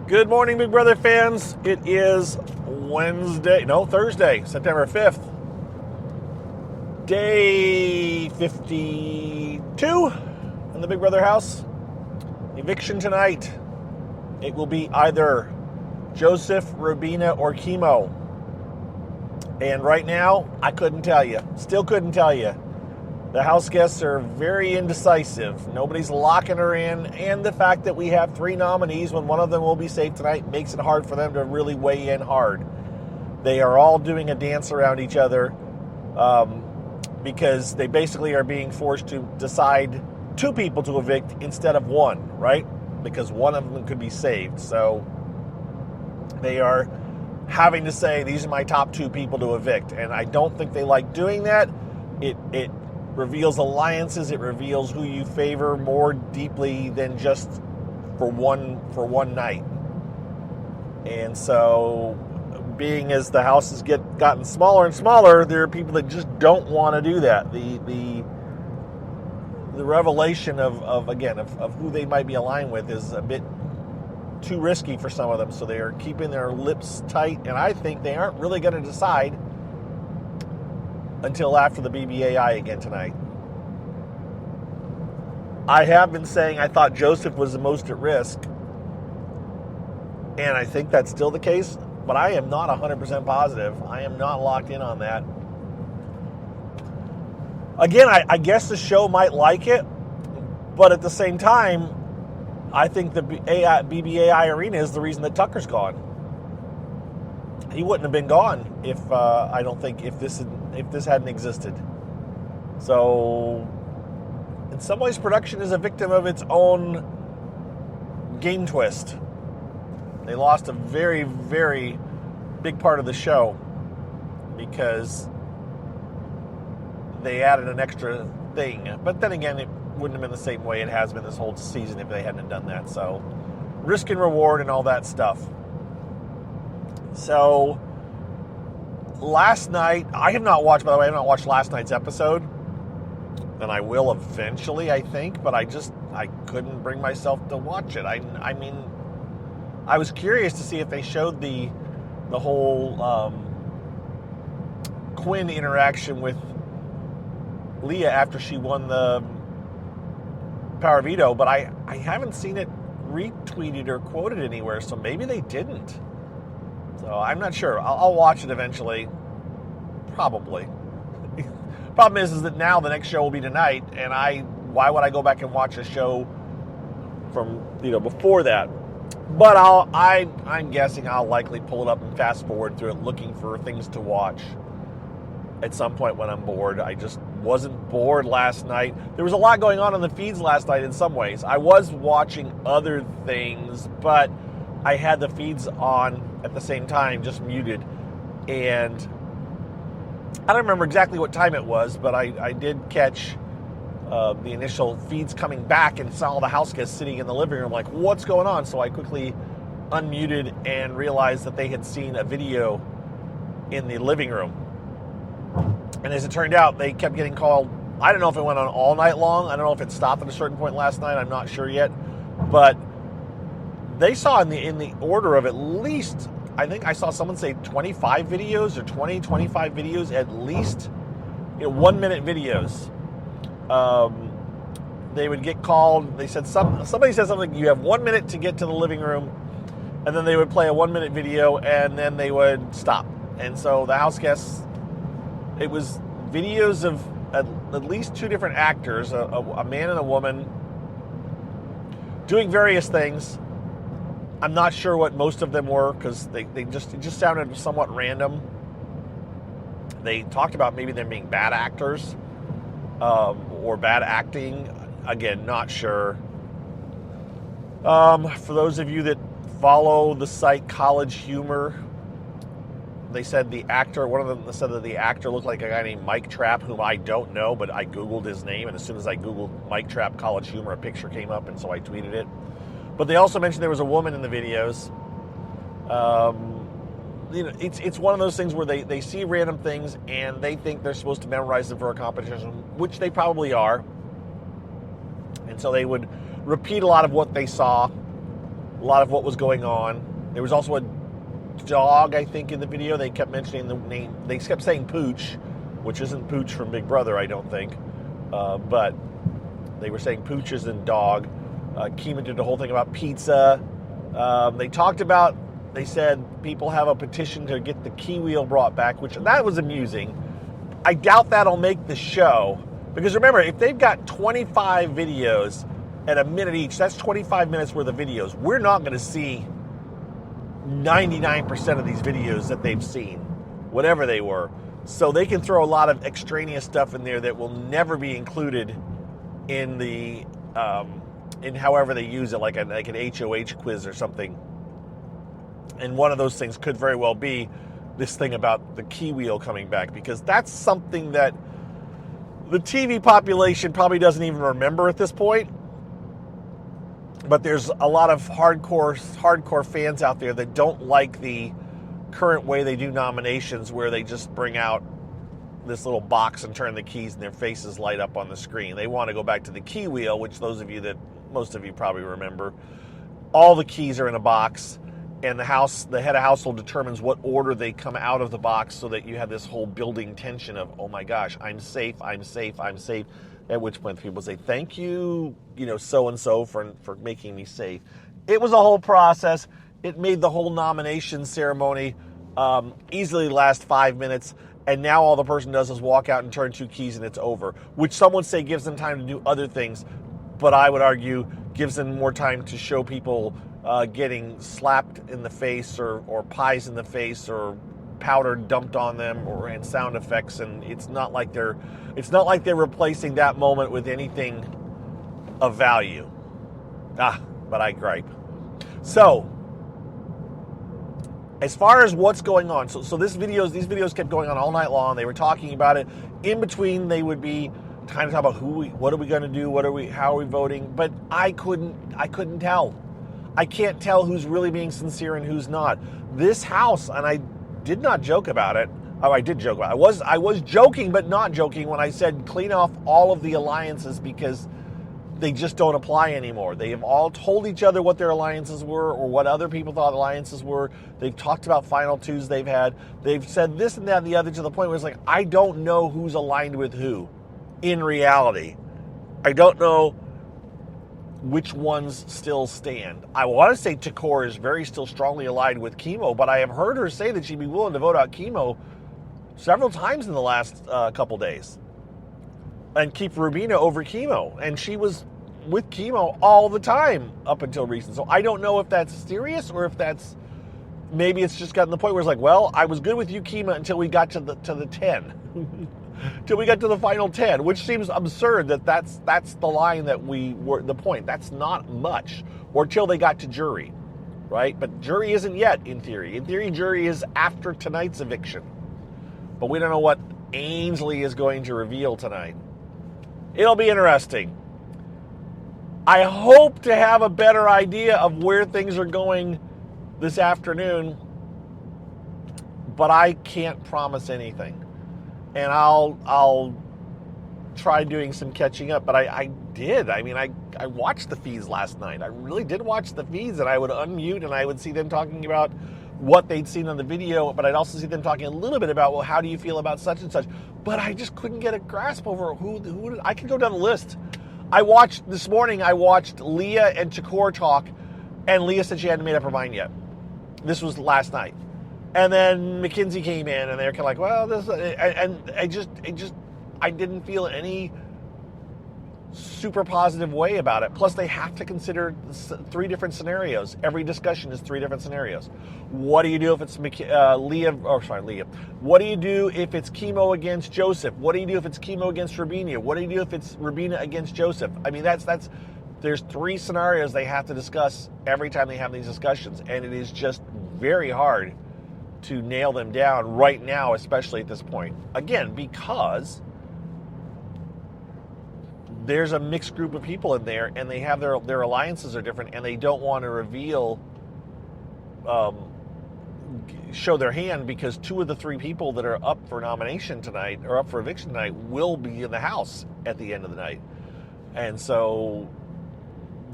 Good morning, Big Brother fans. It is Thursday, September 5th. Day 52 in the Big Brother house. Eviction tonight. It will be either Joseph, Robina, or Chemo. And right now, I couldn't tell you. Still couldn't tell you. The house guests are very indecisive. Nobody's locking her in. And the fact that we have three nominees when one of them will be safe tonight makes it hard for them to really weigh in hard. They are all doing a dance around each other because they basically are being forced to decide two people to evict instead of one, right? Because one of them could be saved. So they are having to say, these are my top two people to evict. And I don't think they like doing that. It reveals alliances. It reveals who you favor more deeply than just for one night. And so, being as the house has gotten smaller and smaller, there are people that just don't want to do that. The revelation of who they might be aligned with is a bit too risky for some of them. So they are keeping their lips tight, and I think they aren't really going to decide until after the BBAI again tonight. I have been saying I thought Joseph was the most at risk, and I think that's still the case, but I am not 100% positive. I am not locked in on that. Again, I guess the show might like it, but at the same time, I think the BBAI arena is the reason that Tucker's gone. He wouldn't have been gone if this hadn't existed. So, in some ways, production is a victim of its own game twist. They lost a very, very big part of the show because they added an extra thing. But then again, it wouldn't have been the same way it has been this whole season if they hadn't done that. So, risk and reward and all that stuff. So, last night, I have not watched last night's episode. And I will eventually, I think, but I couldn't bring myself to watch it. I mean, I was curious to see if they showed the whole Quinn interaction with Leah after she won the Power Veto, but I haven't seen it retweeted or quoted anywhere, so maybe they didn't. So I'm not sure. I'll watch it eventually. Probably. Problem is that now the next show will be tonight, and why would I go back and watch a show from before that? But I'm guessing I'll likely pull it up and fast forward through it, looking for things to watch at some point when I'm bored. I just wasn't bored last night. There was a lot going on the feeds last night in some ways. I was watching other things, but I had the feeds on at the same time, just muted, and I don't remember exactly what time it was, but I did catch the initial feeds coming back and saw all the house guests sitting in the living room like, what's going on? So I quickly unmuted and realized that they had seen a video in the living room. And as it turned out, they kept getting called. I don't know if it went on all night long. I don't know if it stopped at a certain point last night. I'm not sure yet. But they saw in the order of at least, I think I saw someone say 25 videos or 25 videos at least, 1 minute videos. They would get called. They said somebody said something. You have 1 minute to get to the living room, and then they would play a 1 minute video, and then they would stop. And so the house guests, it was videos of at least two different actors, a man and a woman, doing various things. I'm not sure what most of them were because it just sounded somewhat random. They talked about maybe them being bad actors or bad acting. Again, not sure. For those of you that follow the site College Humor, they said one of them said that the actor looked like a guy named Mike Trapp, whom I don't know, but I Googled his name, and as soon as I Googled Mike Trapp College Humor, a picture came up, and so I tweeted it. But they also mentioned there was a woman in the videos. It's one of those things where they see random things and they think they're supposed to memorize them for a competition, which they probably are. And so they would repeat a lot of what they saw lot of what was going on. There was also a dog, I think, in the video. They kept mentioning the name. They kept saying Pooch, which isn't Pooch from Big Brother, I don't think. But they were saying Pooch isn't dog. Kima did the whole thing about pizza. They said people have a petition to get the key wheel brought back, which that was amusing. I doubt that'll make the show. Because remember, if they've got 25 videos at a minute each, that's 25 minutes worth of videos. We're not going to see 99% of these videos that they've seen, whatever they were. So they can throw a lot of extraneous stuff in there that will never be included in the in however they use it, like an HOH quiz or something. And one of those things could very well be this thing about the key wheel coming back, because that's something that the TV population probably doesn't even remember at this point. But there's a lot of hardcore fans out there that don't like the current way they do nominations, where they just bring out this little box and turn the keys and their faces light up on the screen. They want to go back to the key wheel, which most of you probably remember. All the keys are in a box, and the head of household determines what order they come out of the box, so that you have this whole building tension of, oh my gosh, I'm safe, I'm safe, I'm safe. At which point people say, thank you, so-and-so for making me safe. It was a whole process. It made the whole nomination ceremony easily last 5 minutes. And now all the person does is walk out and turn 2 keys and it's over. Which some would say gives them time to do other things. But I would argue gives them more time to show people getting slapped in the face or pies in the face or powder dumped on them and sound effects. And it's not like they're replacing that moment with anything of value. But I gripe. So, as far as what's going on, so these videos kept going on all night long. They were talking about it. In between, they would be trying to talk about what are we going to do, how are we voting. But I couldn't tell. I can't tell who's really being sincere and who's not. This house, and I did not joke about it. Oh, I did joke about it. I was joking, but not joking when I said clean off all of the alliances, because they just don't apply anymore. They have all told each other what their alliances were or what other people thought alliances were. They've talked about final twos they've had. They've said this and that and the other, to the point where it's like, I don't know who's aligned with who in reality. I don't know which ones still stand. I want to say Takor is still strongly aligned with Chemo, but I have heard her say that she'd be willing to vote out Chemo several times in the last couple days and keep Rubina over Chemo. And she was with Chemo all the time up until recent. So I don't know if that's serious or if maybe it's just gotten to the point where it's like, well, I was good with you, Chemo, until we got to the 10. Till we got to the final 10, which seems absurd that's the line that the point. That's not much. Or till they got to jury, right? But jury isn't yet, in theory. In theory, jury is after tonight's eviction. But we don't know what Ainsley is going to reveal tonight. It'll be interesting. I hope to have a better idea of where things are going this afternoon, but I can't promise anything. And I'll try doing some catching up. But I did. I mean, I watched the feeds last night. I really did watch the feeds, and I would unmute and I would see them talking about what they'd seen on the video, but I'd also see them talking a little bit about, well, how do you feel about such and such? But I just couldn't get a grasp over who I can go down the list. This morning, I watched Leah and Takor talk, and Leah said she hadn't made up her mind yet. This was last night. And then Mackenzie came in, and they were kind of like, well, this, and I didn't feel any super positive way about it. Plus, they have to consider 3 different scenarios. Every discussion is 3 different scenarios. What do you do if it's Leah? What do you do if it's Chemo against Joseph? What do you do if it's Chemo against Rubina? What do you do if it's Rubina against Joseph? I mean, there's 3 scenarios they have to discuss every time they have these discussions, and it is just very hard to nail them down right now, especially at this point. Again, because there's a mixed group of people in there, and they have their alliances are different, and they don't want to reveal, show their hand, because 2 of the 3 people that are up for nomination tonight, or up for eviction tonight, will be in the house at the end of the night. And so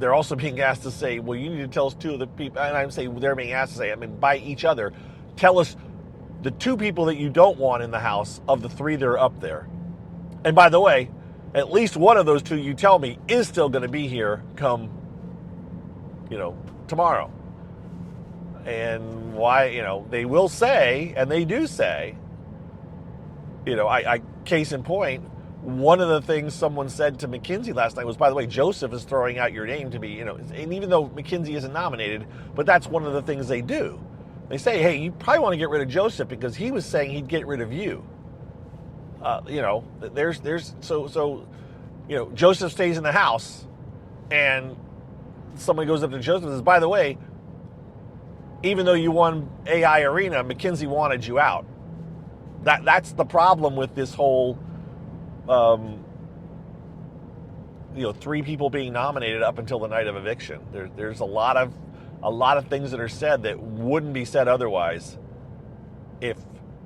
they're also being asked to say, well, you need to tell us two of the people, and I'm saying they're being asked to say, I mean, by each other, tell us the two people that you don't want in the house of the three that are up there. And by the way, at least one of those two, you tell me, is still going to be here come, tomorrow. And why, they will say, and they do say, case in point, one of the things someone said to McKenzie last night was, by the way, Joseph is throwing out your name to be, and even though McKenzie isn't nominated, but that's one of the things they do. They say, hey, you probably want to get rid of Joseph because he was saying he'd get rid of you. Joseph stays in the house, and somebody goes up to Joseph and says, by the way, even though you won AI Arena, McKenzie wanted you out. That's the problem with this whole, three people being nominated up until the night of eviction. There's a lot of things that are said that wouldn't be said otherwise if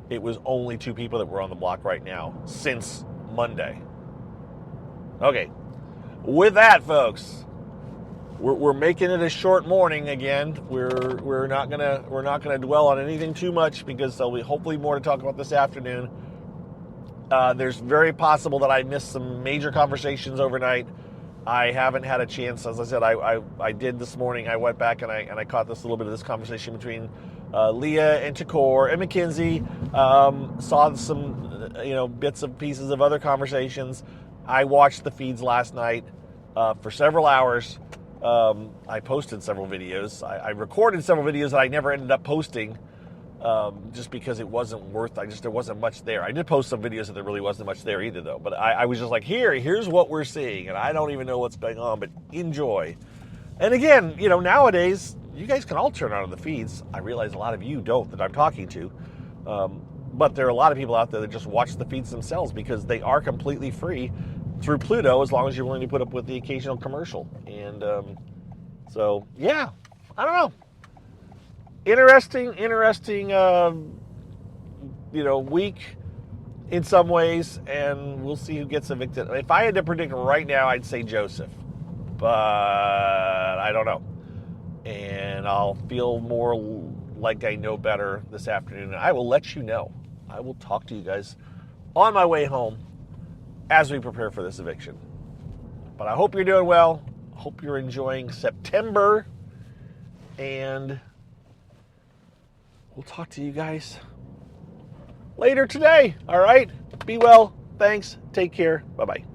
it was only two people that were on the block right now since Monday. Okay, with that, folks, we're making it a short morning again. We're not gonna dwell on anything too much because there'll be hopefully more to talk about this afternoon. There's very possible that I missed some major conversations overnight. I haven't had a chance, as I said, I did this morning. I went back and I caught this little bit of this conversation between Leah and Takor and McKenzie. Saw some bits and pieces of other conversations. I watched the feeds last night for several hours. I posted several videos. I recorded several videos that I never ended up posting just because it wasn't there wasn't much there. I did post some videos that there really wasn't much there either, though. But I was just like, here's what we're seeing, and I don't even know what's going on, but enjoy. And again, nowadays, you guys can all turn on the feeds. I realize a lot of you don't that I'm talking to. But there are a lot of people out there that just watch the feeds themselves because they are completely free through Pluto as long as you're willing to put up with the occasional commercial. And so, yeah, I don't know. Interesting, week in some ways, and we'll see who gets evicted. If I had to predict right now, I'd say Joseph, but I don't know. And I'll feel more like I know better this afternoon, and I will let you know. I will talk to you guys on my way home as we prepare for this eviction. But I hope you're doing well. I hope you're enjoying September, and we'll talk to you guys later today. All right? Be well. Thanks. Take care. Bye-bye.